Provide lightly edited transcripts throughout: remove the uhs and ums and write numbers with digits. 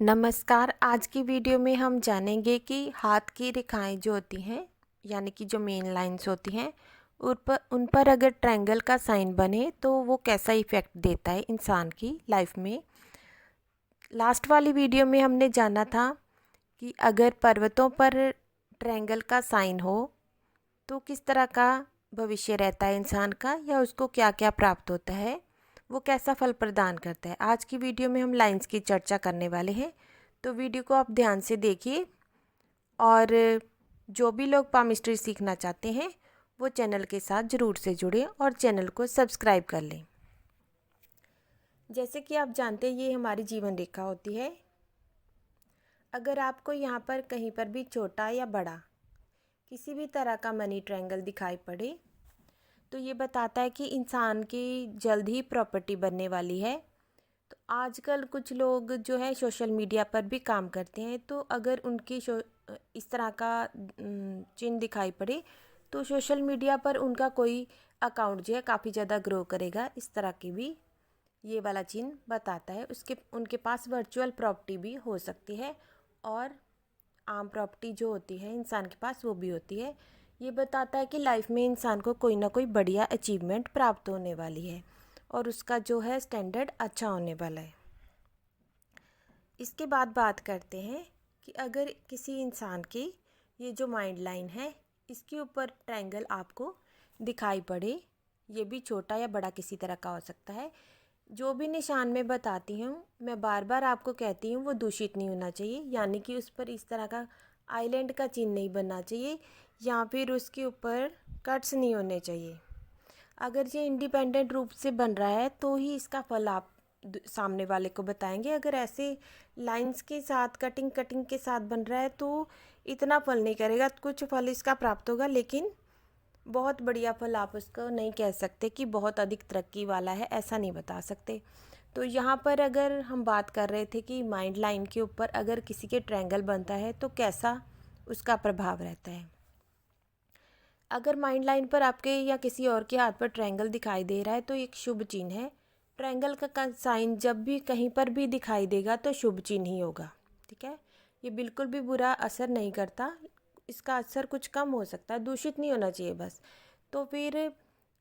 नमस्कार। आज की वीडियो में हम जानेंगे कि हाथ की रेखाएं जो होती हैं यानी कि जो मेन लाइंस होती हैं उन पर अगर ट्रायंगल का साइन बने तो वो कैसा इफ़ेक्ट देता है इंसान की लाइफ में। लास्ट वाली वीडियो में हमने जाना था कि अगर पर्वतों पर ट्रायंगल का साइन हो तो किस तरह का भविष्य रहता है इंसान का या उसको क्या क्या प्राप्त होता है, वो कैसा फल प्रदान करता है। आज की वीडियो में हम लाइंस की चर्चा करने वाले हैं, तो वीडियो को आप ध्यान से देखिए। और जो भी लोग पामिस्ट्री सीखना चाहते हैं वो चैनल के साथ ज़रूर से जुड़ें और चैनल को सब्सक्राइब कर लें। जैसे कि आप जानते हैं ये हमारी जीवन रेखा होती है। अगर आपको यहाँ पर कहीं पर भी छोटा या बड़ा किसी भी तरह का मनी ट्रायंगल दिखाई पड़े तो ये बताता है कि इंसान की जल्द ही प्रॉपर्टी बनने वाली है। तो आजकल कुछ लोग जो है सोशल मीडिया पर भी काम करते हैं, तो अगर उनकी इस तरह का चिन्ह दिखाई पड़े तो सोशल मीडिया पर उनका कोई अकाउंट जो है काफ़ी ज़्यादा ग्रो करेगा। इस तरह की भी ये वाला चिन्ह बताता है। उसके उनके पास वर्चुअल प्रॉपर्टी भी हो सकती है और आम प्रॉपर्टी जो होती है इंसान के पास वो भी होती है। ये बताता है कि लाइफ में इंसान को कोई ना कोई बढ़िया अचीवमेंट प्राप्त होने वाली है और उसका जो है स्टैंडर्ड अच्छा होने वाला है। इसके बाद बात करते हैं कि अगर किसी इंसान की ये जो माइंड लाइन है इसके ऊपर ट्रायंगल आपको दिखाई पड़े, ये भी छोटा या बड़ा किसी तरह का हो सकता है। जो भी निशान मैं बताती हूँ मैं बार बार आपको कहती हूँ वो दूषित नहीं होना चाहिए, यानी कि उस पर इस तरह का आइलैंड का चिन्ह नहीं बनना चाहिए या फिर उसके ऊपर कट्स नहीं होने चाहिए। अगर ये इंडिपेंडेंट रूप से बन रहा है तो ही इसका फल आप सामने वाले को बताएंगे। अगर ऐसे लाइंस के साथ कटिंग कटिंग के साथ बन रहा है तो इतना फल नहीं करेगा। कुछ फल इसका प्राप्त होगा लेकिन बहुत बढ़िया फल आप उसको नहीं कह सकते कि बहुत अधिक तरक्की वाला है, ऐसा नहीं बता सकते। तो यहाँ पर अगर हम बात कर रहे थे कि माइंड लाइन के ऊपर अगर किसी के ट्रायंगल बनता है तो कैसा उसका प्रभाव रहता है। अगर माइंड लाइन पर आपके या किसी और के हाथ पर ट्रायंगल दिखाई दे रहा है तो एक शुभ चिन्ह है। ट्रायंगल का साइन जब भी कहीं पर भी दिखाई देगा तो शुभ चिन्ह ही होगा, ठीक है। ये बिल्कुल भी बुरा असर नहीं करता, इसका असर कुछ कम हो सकता है, दूषित नहीं होना चाहिए बस। तो फिर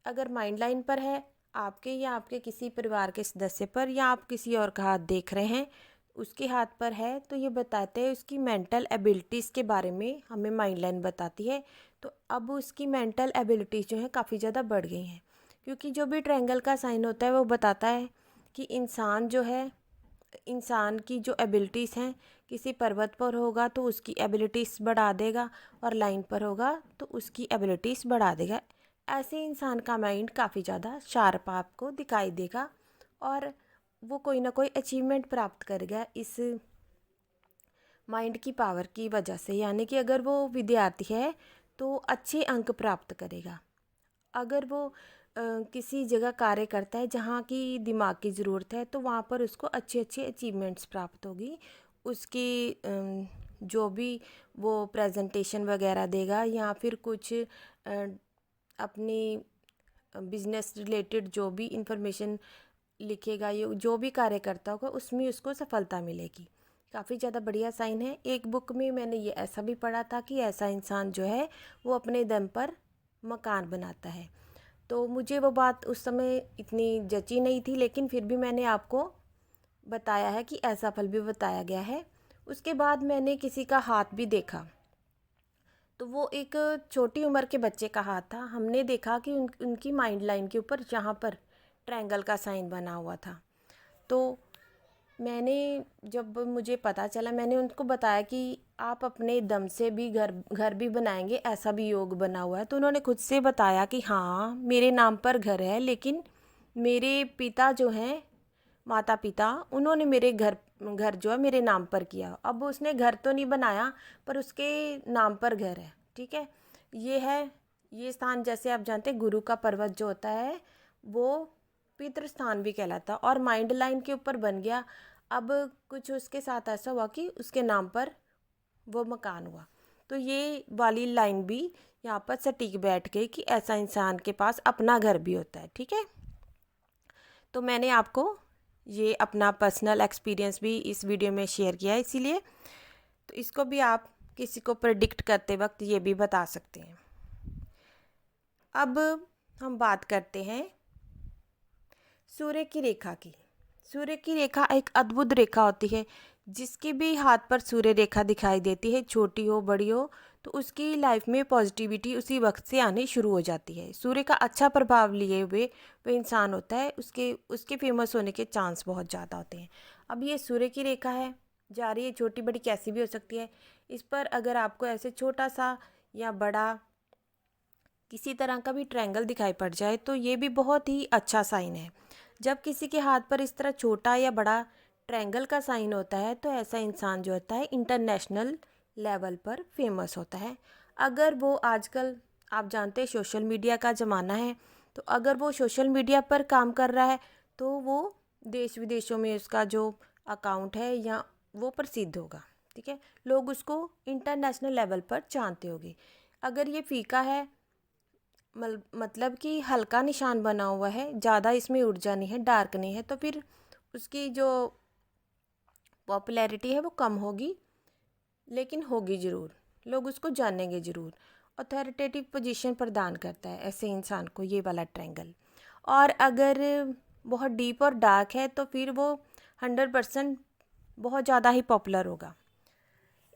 अगर माइंड लाइन पर है आपके या आपके किसी परिवार के सदस्य पर या आप किसी और का हाथ देख रहे हैं उसके हाथ पर है तो ये बताते हैं उसकी मेंटल एबिलिटीज़ के बारे में, हमें माइंड लाइन बताती है। तो अब उसकी मेंटल एबिलिटीज़ जो है काफ़ी ज़्यादा बढ़ गई हैं, क्योंकि जो भी ट्रायंगल का साइन होता है वो बताता है कि इंसान जो है, इंसान की जो एबिलिटीज़ हैं किसी पर्वत पर होगा तो उसकी एबिलिटीज़ बढ़ा देगा और लाइन पर होगा तो उसकी एबिलिटीज़ बढ़ा देगा। ऐसे इंसान का माइंड काफ़ी ज़्यादा शार्प आपको दिखाई देगा और वो कोई ना कोई अचीवमेंट प्राप्त करेगा इस माइंड की पावर की वजह से। यानी कि अगर वो विद्यार्थी है तो अच्छे अंक प्राप्त करेगा। अगर वो किसी जगह कार्य करता है जहाँ की दिमाग की ज़रूरत है तो वहाँ पर उसको अच्छे अच्छे अचीवमेंट्स प्राप्त होगी। उसकी जो भी वो प्रेजेंटेशन वगैरह देगा या फिर कुछ अपनी बिजनेस रिलेटेड जो भी इंफॉर्मेशन लिखेगा, ये जो भी कार्य करता होगा उसमें उसको सफलता मिलेगी। काफ़ी ज़्यादा बढ़िया साइन है। एक बुक में मैंने ये ऐसा भी पढ़ा था कि ऐसा इंसान जो है वो अपने दम पर मकान बनाता है। तो मुझे वो बात उस समय इतनी जची नहीं थी लेकिन फिर भी मैंने आपको बताया है कि ऐसा फल भी बताया गया है। उसके बाद मैंने किसी का हाथ भी देखा, तो वो एक छोटी उम्र के बच्चे का हाथ था। हमने देखा कि उनकी माइंड लाइन के ऊपर यहाँ पर ट्रायंगल का साइन बना हुआ था। तो मैंने जब मुझे पता चला मैंने उनको बताया कि आप अपने दम से भी घर घर भी बनाएंगे, ऐसा भी योग बना हुआ है। तो उन्होंने खुद से बताया कि हाँ मेरे नाम पर घर है लेकिन मेरे पिता जो हैं, माता पिता, उन्होंने मेरे घर घर जो है मेरे नाम पर किया। अब उसने घर तो नहीं बनाया पर उसके नाम पर घर है, ठीक है। ये है ये स्थान, जैसे आप जानते हैं गुरु का पर्वत जो होता है वो पितृ स्थान भी कहलाता और माइंड लाइन के ऊपर बन गया। अब कुछ उसके साथ ऐसा हुआ कि उसके नाम पर वो मकान हुआ। तो ये वाली लाइन भी यहाँ पर सटीक बैठ गई कि ऐसा इंसान के पास अपना घर भी होता है, ठीक है। तो मैंने आपको ये अपना पर्सनल एक्सपीरियंस भी इस वीडियो में शेयर किया है, इसीलिए तो इसको भी आप किसी को प्रेडिक्ट करते वक्त ये भी बता सकते हैं। अब हम बात करते हैं सूर्य की रेखा की। सूर्य की रेखा एक अद्भुत रेखा होती है। जिसके भी हाथ पर सूर्य रेखा दिखाई देती है, छोटी हो बड़ी हो, तो उसकी लाइफ में पॉजिटिविटी उसी वक्त से आनी शुरू हो जाती है। सूर्य का अच्छा प्रभाव लिए हुए वो इंसान होता है, उसके फेमस होने के चांस बहुत ज़्यादा होते हैं। अब ये सूर्य की रेखा है, जा रही है, छोटी बड़ी कैसी भी हो सकती है। इस पर अगर आपको ऐसे छोटा सा या बड़ा किसी तरह का भी ट्रायंगल दिखाई पड़ जाए तो ये भी बहुत ही अच्छा साइन है। जब किसी के हाथ पर इस तरह छोटा या बड़ा ट्रायंगल का साइन होता है तो ऐसा इंसान जो होता है इंटरनेशनल लेवल पर फेमस होता है। अगर वो आजकल आप जानते हैं सोशल मीडिया का ज़माना है, तो अगर वो सोशल मीडिया पर काम कर रहा है तो वो देश विदेशों में उसका जो अकाउंट है या वो प्रसिद्ध होगा। ठीक है, लोग उसको इंटरनेशनल लेवल पर जानते होंगे। अगर ये फीका है, मतलब कि हल्का निशान बना हुआ है, ज़्यादा इसमें ऊर्जा नहीं है, डार्क नहीं है, तो फिर उसकी जो पॉपुलैरिटी है वो कम होगी, लेकिन होगी ज़रूर, लोग उसको जानेंगे ज़रूर। अथॉरिटेटिव पोजीशन प्रदान करता है ऐसे इंसान को ये वाला ट्रायंगल। और अगर बहुत डीप और डार्क है तो फिर वो 100% बहुत ज़्यादा ही पॉपुलर होगा।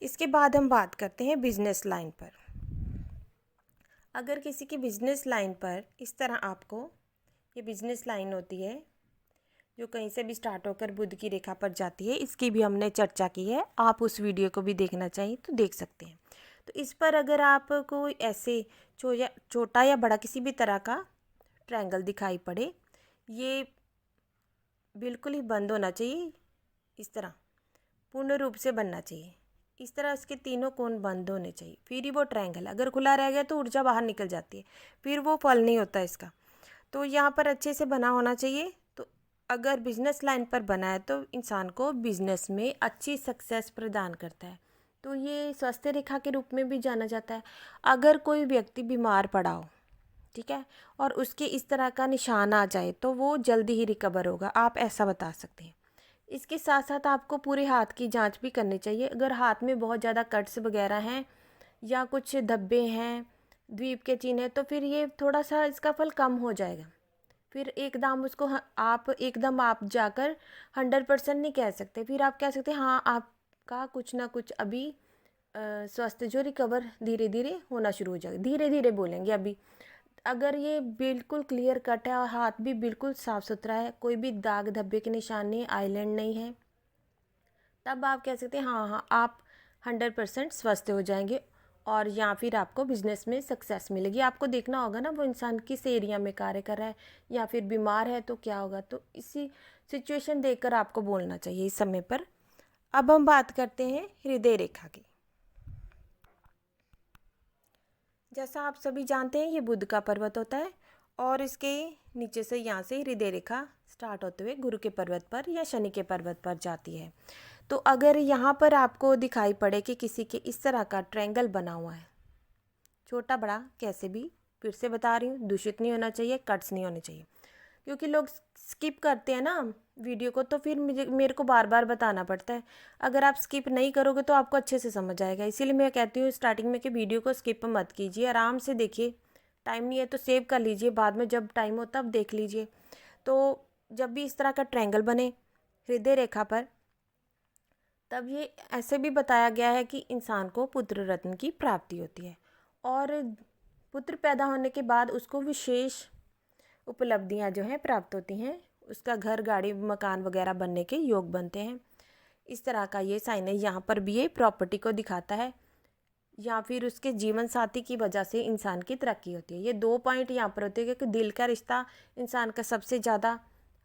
इसके बाद हम बात करते हैं बिजनेस लाइन पर। अगर किसी की बिजनेस लाइन पर इस तरह आपको ये बिजनेस लाइन होती है जो कहीं से भी स्टार्ट होकर बुध की रेखा पर जाती है, इसकी भी हमने चर्चा की है, आप उस वीडियो को भी देखना चाहिए तो देख सकते हैं। तो इस पर अगर आपको ऐसे छोटा या बड़ा किसी भी तरह का ट्रायंगल दिखाई पड़े, ये बिल्कुल ही बंद होना चाहिए, इस तरह पूर्ण रूप से बनना चाहिए। इस तरह इसके तीनों कोण बंद होने चाहिए, फिर ही वो ट्रायंगल। अगर खुला रह गया तो ऊर्जा बाहर निकल जाती है, फिर वो फल नहीं होता इसका। तो यहाँ पर अच्छे से बना होना चाहिए। तो अगर बिजनेस लाइन पर बना है तो इंसान को बिजनेस में अच्छी सक्सेस प्रदान करता है, तो ये स्वास्थ्य रेखा के रूप में भी जाना जाता है। अगर कोई व्यक्ति बीमार पड़ा हो, ठीक है, और उसके इस तरह का निशान आ जाए तो वो जल्दी ही रिकवर होगा, आप ऐसा बता सकते हैं। इसके साथ साथ आपको पूरे हाथ की जांच भी करनी चाहिए। अगर हाथ में बहुत ज़्यादा कट्स वगैरह हैं या कुछ धब्बे हैं, द्वीप के चिन्ह हैं, तो फिर ये थोड़ा सा इसका फल कम हो जाएगा। फिर एकदम उसको आप जाकर 100% नहीं कह सकते। फिर आप कह सकते हैं हाँ, आपका कुछ ना कुछ अभी स्वास्थ्य जो रिकवर धीरे धीरे होना शुरू हो जाएगा। धीरे धीरे बोलेंगे अभी। अगर ये बिल्कुल क्लियर कट है और हाथ भी बिल्कुल साफ़ सुथरा है, कोई भी दाग धब्बे के निशान नहीं, आइलैंड नहीं है, तब आप कह सकते हैं हाँ हाँ आप 100% स्वस्थ हो जाएंगे और या फिर आपको बिजनेस में सक्सेस मिलेगी। आपको देखना होगा ना वो इंसान किस एरिया में कार्य कर रहा है, या फिर बीमार है तो क्या होगा। तो इसी सिचुएशन देखकर आपको बोलना चाहिए इस समय पर। अब हम बात करते हैं हृदय रेखा की। जैसा आप सभी जानते हैं ये बुध का पर्वत होता है और इसके नीचे से यहाँ से हृदय रेखा स्टार्ट होते हुए गुरु के पर्वत पर या शनि के पर्वत पर जाती है। तो अगर यहाँ पर आपको दिखाई पड़े कि किसी के इस तरह का ट्रायंगल बना हुआ है, छोटा बड़ा कैसे भी, फिर से बता रही हूँ, दूषित नहीं होना चाहिए, कट्स नहीं होने चाहिए, क्योंकि लोग स्किप करते हैं ना वीडियो को, तो फिर मेरे को बार बार बताना पड़ता है। अगर आप स्किप नहीं करोगे तो आपको अच्छे से समझ आएगा। इसीलिए मैं कहती हूँ स्टार्टिंग में कि वीडियो को स्किप मत कीजिए, आराम से देखिए। टाइम नहीं है तो सेव कर लीजिए, बाद में जब टाइम हो तब देख लीजिए। तो जब भी इस तरह का ट्रायंगल बने हृदय रेखा पर, तब ये ऐसे भी बताया गया है कि इंसान को पुत्र रत्न की प्राप्ति होती है और पुत्र पैदा होने के बाद उसको विशेष उपलब्धियां जो हैं प्राप्त होती हैं। उसका घर गाड़ी मकान वगैरह बनने के योग बनते हैं। इस तरह का ये साइन है। यहाँ पर भी ये प्रॉपर्टी को दिखाता है, या फिर उसके जीवन साथी की वजह से इंसान की तरक्की होती है। ये 2 पॉइंट यहाँ पर होते हैं कि दिल का रिश्ता इंसान का सबसे ज़्यादा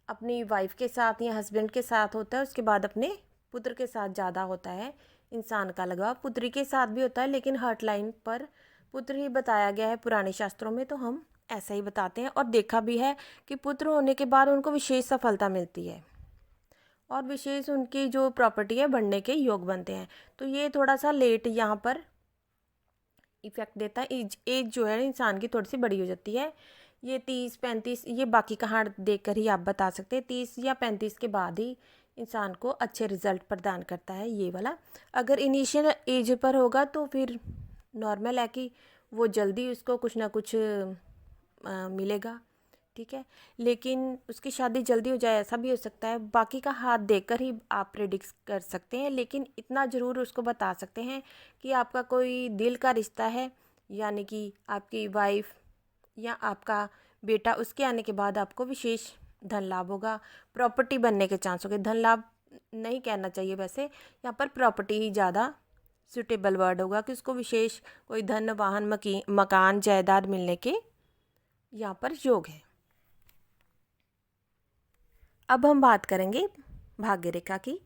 अपनी वाइफ के साथ या हस्बैंड के साथ होता है, उसके बाद अपने पुत्र के साथ ज़्यादा होता है इंसान का लगाव। पुत्री के साथ भी होता है, लेकिन हर्ट लाइन पर पुत्र ही बताया गया है पुराने शास्त्रों में, तो हम ऐसा ही बताते हैं। और देखा भी है कि पुत्र होने के बाद उनको विशेष सफलता मिलती है और विशेष उनकी जो प्रॉपर्टी है बढ़ने के योग बनते हैं। तो ये थोड़ा सा लेट यहाँ पर इफेक्ट देता है। एज जो है इंसान की थोड़ी सी बड़ी हो जाती है। ये 30-35 ये बाकी का हार्ड देखकर ही आप बता सकते हैं। 30 या 35 के बाद ही इंसान को अच्छे रिजल्ट प्रदान करता है ये वाला। अगर इनिशियल एज पर होगा तो फिर नॉर्मल है कि वो जल्दी उसको कुछ ना कुछ मिलेगा, ठीक है। लेकिन उसकी शादी जल्दी हो जाए ऐसा भी हो सकता है। बाकी का हाथ देखकर ही आप प्रेडिक्ट कर सकते हैं, लेकिन इतना ज़रूर उसको बता सकते हैं कि आपका कोई दिल का रिश्ता है, यानी कि आपकी वाइफ या आपका बेटा, उसके आने के बाद आपको विशेष धन लाभ होगा, प्रॉपर्टी बनने के चांस होंगे। धन लाभ नहीं कहना चाहिए वैसे, यहाँ पर प्रॉपर्टी ही ज़्यादा सुटेबल वर्ड होगा कि उसको विशेष कोई धन, वाहन, मकान, जायदाद मिलने के यहाँ पर योग है। अब हम बात करेंगे भाग्य रेखा की।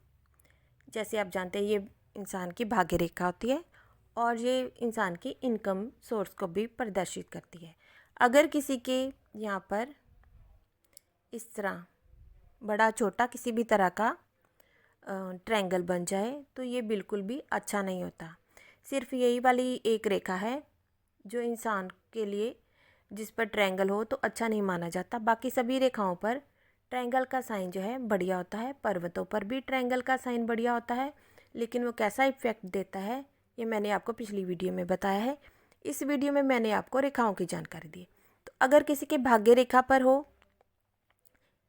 जैसे आप जानते हैं ये इंसान की भाग्य रेखा होती है और ये इंसान की इनकम सोर्स को भी प्रदर्शित करती है। अगर किसी के यहाँ पर इस तरह बड़ा छोटा किसी भी तरह का ट्रायंगल बन जाए तो ये बिल्कुल भी अच्छा नहीं होता। सिर्फ यही वाली एक रेखा है जो इंसान के लिए जिस पर ट्रायंगल हो तो अच्छा नहीं माना जाता। बाकी सभी रेखाओं पर ट्रायंगल का साइन जो है बढ़िया होता है। पर्वतों पर भी ट्रायंगल का साइन बढ़िया होता है, लेकिन वो कैसा इफेक्ट देता है ये मैंने आपको पिछली वीडियो में बताया है। इस वीडियो में मैंने आपको रेखाओं की जानकारी दी। तो अगर किसी के भाग्य रेखा पर हो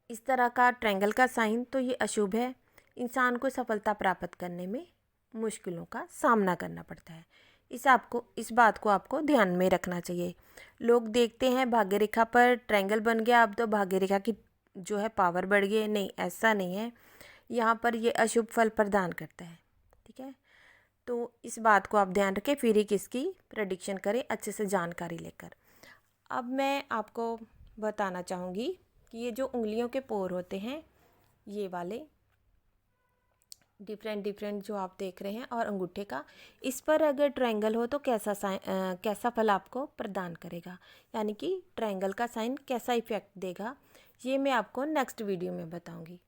इस तरह का ट्रायंगल का साइन तो ये अशुभ है। इंसान को सफलता प्राप्त करने में मुश्किलों का सामना करना पड़ता है। इस बात को आपको ध्यान में रखना चाहिए। लोग देखते हैं भाग्य रेखा पर ट्रायंगल बन गया अब तो भाग्य रेखा की जो है पावर बढ़ गई। नहीं, ऐसा नहीं है। यहाँ पर ये अशुभ फल प्रदान करता है, ठीक है। तो इस बात को आप ध्यान रखें, फिर ही किसकी प्रेडिक्शन करें अच्छे से जानकारी लेकर। अब मैं आपको बताना चाहूँगी कि ये जो उंगलियों के पोर होते हैं ये वाले डिफरेंट जो आप देख रहे हैं और अंगूठे का, इस पर अगर ट्रायंगल हो तो कैसा फल आपको प्रदान करेगा, यानी कि ट्रायंगल का साइन कैसा इफेक्ट देगा, ये मैं आपको नेक्स्ट वीडियो में बताऊंगी।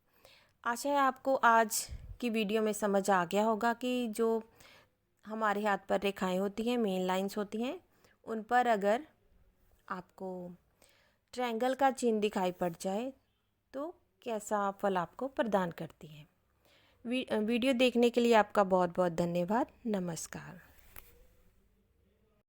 आशा है आपको आज की वीडियो में समझ आ गया होगा कि जो हमारे हाथ पर रेखाएं होती हैं, मेन लाइंस होती हैं, उन पर अगर आपको ट्रायंगल का चिन्ह दिखाई पड़ जाए तो कैसा फल आपको प्रदान करती है। वीडियो देखने के लिए आपका बहुत बहुत धन्यवाद। नमस्कार।